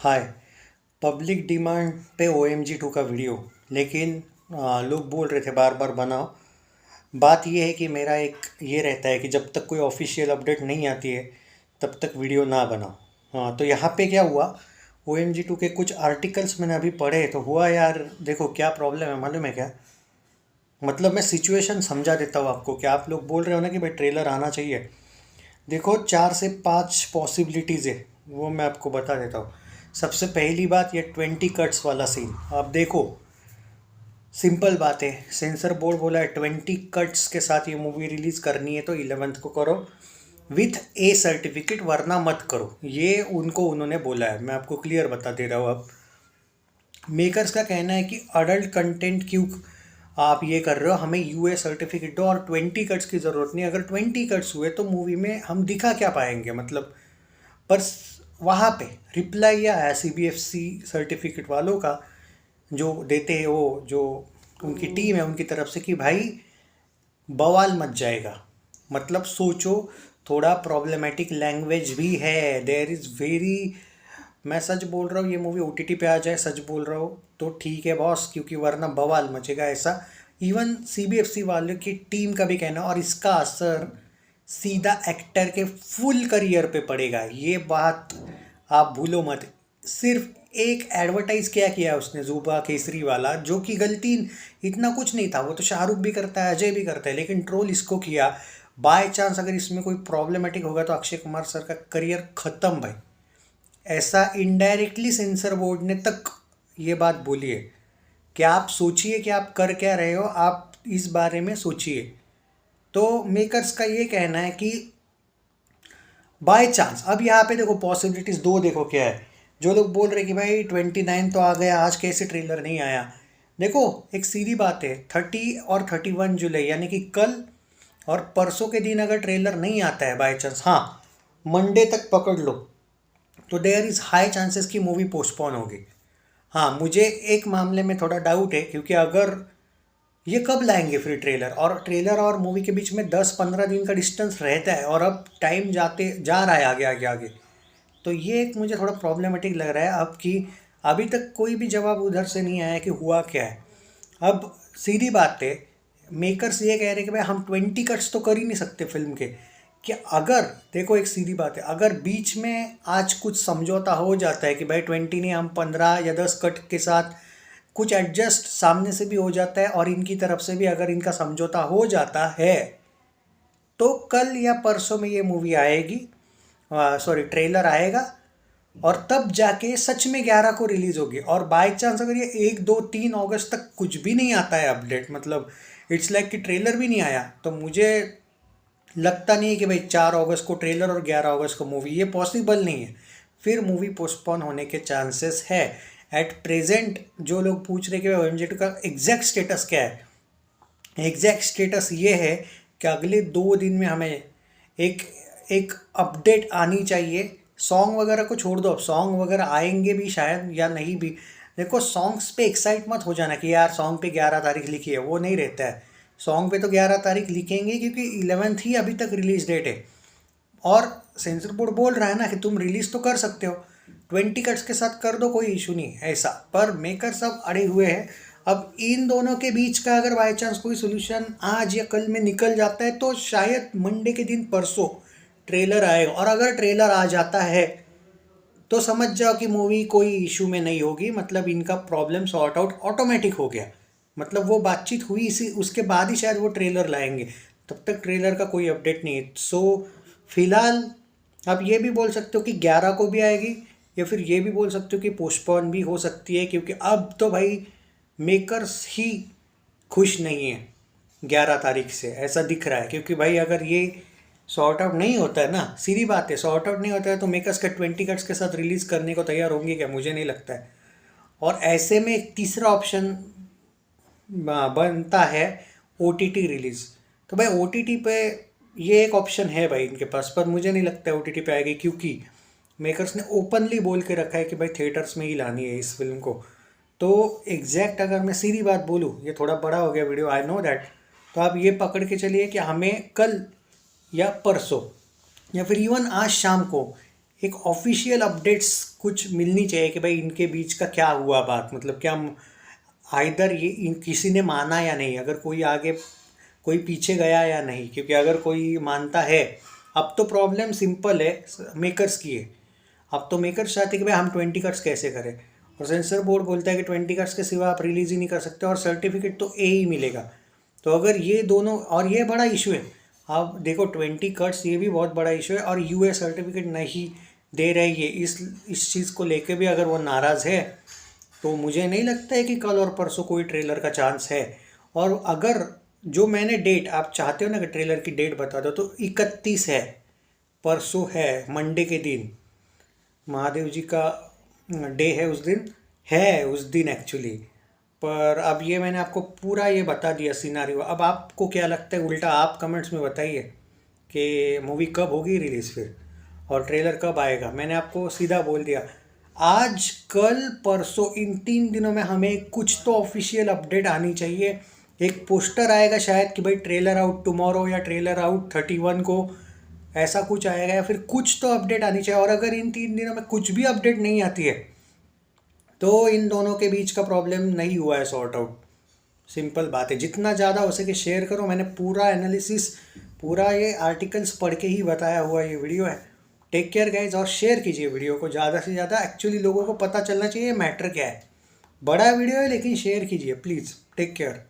हाय। Public demand पे O M G 2 का video, लेकिन लोग बोल रहे थे बार बार बनाओ। बात ये है कि मेरा एक ये रहता है कि जब तक कोई ऑफिशियल अपडेट नहीं आती है तब तक वीडियो ना बनाओ। हाँ, तो यहाँ पे क्या हुआ, ओ एम जी 2 के कुछ आर्टिकल्स मैंने अभी पढ़े तो हुआ यार, देखो क्या प्रॉब्लम है मालूम है क्या। मतलब मैं सिचुएशन समझा देता हूँ आपको। क्या आप लोग बोल रहे हो ना कि भाई ट्रेलर आना चाहिए। देखो, 4 से 5 पॉसिबिलिटीज़ है, वो मैं आपको बता देता हूँ। सबसे पहली बात, ये 20 कट्स वाला सीन आप देखो। सिंपल बात है, सेंसर बोर्ड बोला है 20 कट्स के साथ ये मूवी रिलीज़ करनी है तो 11th को करो विथ ए सर्टिफिकेट, वरना मत करो। ये उनको उन्होंने बोला है, मैं आपको क्लियर बता दे रहा हूँ। अब मेकर्स का कहना है कि अडल्ट कंटेंट क्यों आप ये कर रहे हो, हमें यूए सर्टिफिकेट दो, और 20 कट्स की ज़रूरत नहीं। अगर 20 कट्स हुए तो मूवी में हम दिखा क्या पाएंगे मतलब। पर वहाँ पे रिप्लाई आया C B F C certificate वालों का, जो देते हैं वो जो उनकी टीम है उनकी तरफ से, कि भाई बवाल मच जाएगा। मतलब सोचो, थोड़ा प्रॉब्लमेटिक लैंग्वेज भी है, देयर इज़ वेरी। मैं सच बोल रहा हूँ, ये मूवी ओ टी टी पे आ जाए, सच बोल रहा हूँ तो ठीक है बॉस, क्योंकि वरना बवाल मचेगा ऐसा। Even C B F C वालों की टीम का भी कहना, और इसका असर सीधा एक्टर के फुल करियर पे पड़ेगा, ये बात आप भूलो मत। सिर्फ एक एडवर्टाइज क्या किया उसने, जुबा केसरी वाला, जो कि गलती, इतना कुछ नहीं था, वो तो शाहरुख भी करता है, अजय भी करता है, लेकिन ट्रोल इसको किया। बाय चांस अगर इसमें कोई प्रॉब्लमेटिक होगा तो अक्षय कुमार सर का करियर खत्म भाई। ऐसा इनडायरेक्टली सेंसर बोर्ड ने तक ये बात बोली है। कि आप सोचिए कि आप कर क्या रहे हो, आप इस बारे में सोचिए। तो मेकर्स का ये कहना है कि बाय चांस, अब यहाँ पे देखो पॉसिबिलिटीज़ दो, देखो क्या है। जो लोग बोल रहे कि भाई 29 तो आ गया, आज कैसे ट्रेलर नहीं आया। देखो, एक सीधी बात है, 30 और 31 जुलाई यानी कि कल और परसों के दिन अगर ट्रेलर नहीं आता है बाय चांस, हाँ, मंडे तक पकड़ लो, तो देयर इज़ हाई चांसेस कि मूवी पोस्टपोन होगी। हाँ, मुझे एक मामले में थोड़ा डाउट है, क्योंकि अगर ये कब लाएंगे फिर ट्रेलर, और ट्रेलर और मूवी के बीच में 10-15 दिन का डिस्टेंस रहता है, और अब टाइम जाते जा रहा है आगे आगे आगे। तो ये एक मुझे थोड़ा प्रॉब्लमेटिक लग रहा है अब, कि अभी तक कोई भी जवाब उधर से नहीं आया कि हुआ क्या है। अब सीधी बात है, मेकर्स ये कह रहे हैं कि भाई हम 20 कट्स तो कर ही नहीं सकते फिल्म के। कि अगर, देखो एक सीधी बात है, अगर बीच में आज कुछ समझौता हो जाता है कि भाई 20 नहीं, हम 15 या 10 कट के साथ कुछ एडजस्ट सामने से भी हो जाता है, और इनकी तरफ से भी अगर इनका समझौता हो जाता है, तो कल या परसों में ये मूवी आएगी, सॉरी ट्रेलर आएगा, और तब जाके सच में 11 को रिलीज होगी। और बाय चांस अगर ये 1, 2, 3 अगस्त तक कुछ भी नहीं आता है अपडेट, मतलब इट्स लाइक कि ट्रेलर भी नहीं आया, तो मुझे लगता नहीं है कि भाई 4 अगस्त को ट्रेलर और 11 अगस्त को मूवी, ये पॉसिबल नहीं है। फिर मूवी पोस्टपोन होने के चांसेस है। एट प्रेजेंट जो लोग पूछ रहे कि भाई OMG2 का एग्जैक्ट स्टेटस क्या है, एग्जैक्ट स्टेटस ये है कि अगले 2 दिन में हमें एक एक अपडेट आनी चाहिए। सॉन्ग वगैरह को छोड़ दो, अब सॉन्ग वगैरह आएंगे भी शायद या नहीं भी। देखो, सॉन्ग्स पे एक्साइट मत हो जाना कि यार सॉन्ग पे 11 तारीख लिखी है, वो नहीं रहता है। सॉन्ग पे तो 11 तारीख लिखेंगे, क्योंकि 11th ही अभी तक रिलीज डेट है। और सेंसर बोर्ड बोल रहा है ना कि तुम रिलीज तो कर सकते हो, 20 कट्स के साथ कर दो, कोई इशू नहीं ऐसा। पर मेकर सब अड़े हुए हैं। अब इन दोनों के बीच का अगर बाई चांस कोई सोल्यूशन आज या कल में निकल जाता है, तो शायद मंडे के दिन परसों ट्रेलर आएगा। और अगर ट्रेलर आ जाता है तो समझ जाओ कि मूवी कोई इशू में नहीं होगी, मतलब इनका प्रॉब्लम सॉर्ट आउट ऑटोमेटिक हो गया। मतलब वो बातचीत हुई इसी उसके बाद ही शायद वो ट्रेलर लाएंगे, तब तक ट्रेलर का कोई अपडेट नहीं है। सो फिलहाल आप ये भी बोल सकते हो कि 11 को भी आएगी, या फिर ये भी बोल सकते हो कि पोस्टपोन भी हो सकती है, क्योंकि अब तो भाई मेकर्स ही खुश नहीं है 11 तारीख से, ऐसा दिख रहा है। क्योंकि भाई अगर ये सॉर्ट आउट नहीं होता है ना, सीधी बात है, सॉर्ट आउट नहीं होता है तो मेकर्स का 20 कट्स के साथ रिलीज़ करने को तैयार होंगे क्या, मुझे नहीं लगता है। और ऐसे में एक तीसरा ऑप्शन बनता है, ओ टी टी रिलीज़। तो भाई ओ टी टी पे ये एक ऑप्शन है भाई इनके पास, पर मुझे नहीं लगता है ओ टी टी पे आएगी, क्योंकि मेकर्स ने ओपनली बोल के रखा है कि भाई थिएटर्स में ही लानी है इस फिल्म को। तो एग्जैक्ट अगर मैं सीधी बात बोलूँ, ये थोड़ा बड़ा हो गया वीडियो, आई नो दैट। तो आप ये पकड़ के चलिए कि हमें कल या परसों या फिर इवन आज शाम को एक ऑफिशियल अपडेट्स कुछ मिलनी चाहिए कि भाई इनके बीच का क्या हुआ बात, मतलब क्या आइदर ये किसी ने माना या नहीं, अगर कोई आगे कोई पीछे गया या नहीं, क्योंकि अगर कोई मानता है, अब तो प्रॉब्लम सिंपल है, मेकर्स की है। अब तो मेकर्स चाहते हैं कि भाई हम 20 कट्स कैसे करें, और सेंसर बोर्ड बोलता है कि 20 कट्स के सिवा आप रिलीज़ ही नहीं कर सकते और सर्टिफिकेट तो ए ही मिलेगा। तो अगर ये दोनों, और ये बड़ा इशू है, आप देखो 20 कट्स ये भी बहुत बड़ा इशू है, और यूए सर्टिफिकेट नहीं दे रही है, इस चीज़ को लेके भी अगर वो नाराज़ है तो मुझे नहीं लगता है कि कल और परसों कोई ट्रेलर का चांस है। और अगर जो मैंने डेट, आप चाहते हो ना कि ट्रेलर की डेट बता दो, तो 31 है, परसों है, मंडे के दिन महादेव जी का डे है उस दिन, है उस दिन एक्चुअली। पर अब ये मैंने आपको पूरा ये बता दिया सिनारियो। अब आपको क्या लगता है, उल्टा आप कमेंट्स में बताइए कि मूवी कब होगी रिलीज़ फिर, और ट्रेलर कब आएगा। मैंने आपको सीधा बोल दिया, आज कल परसों इन 3 दिनों में हमें कुछ तो ऑफिशियल अपडेट आनी चाहिए। एक पोस्टर आएगा शायद कि भाई ट्रेलर आउट टुमारो, या ट्रेलर आउट 31 को, ऐसा कुछ आएगा, या फिर कुछ तो अपडेट आनी चाहिए। और अगर इन 3 दिनों में कुछ भी अपडेट नहीं आती है तो इन दोनों के बीच का प्रॉब्लम नहीं हुआ है सॉर्ट आउट। सिंपल बात है, जितना ज़्यादा हो सके शेयर करो। मैंने पूरा एनालिसिस, पूरा ये आर्टिकल्स पढ़ के ही बताया हुआ ये वीडियो है। टेक केयर गाइज, और शेयर कीजिए वीडियो को ज़्यादा से ज़्यादा। एक्चुअली लोगों को पता चलना चाहिए मैटर क्या है। बड़ा वीडियो है लेकिन शेयर कीजिए प्लीज़। Take care.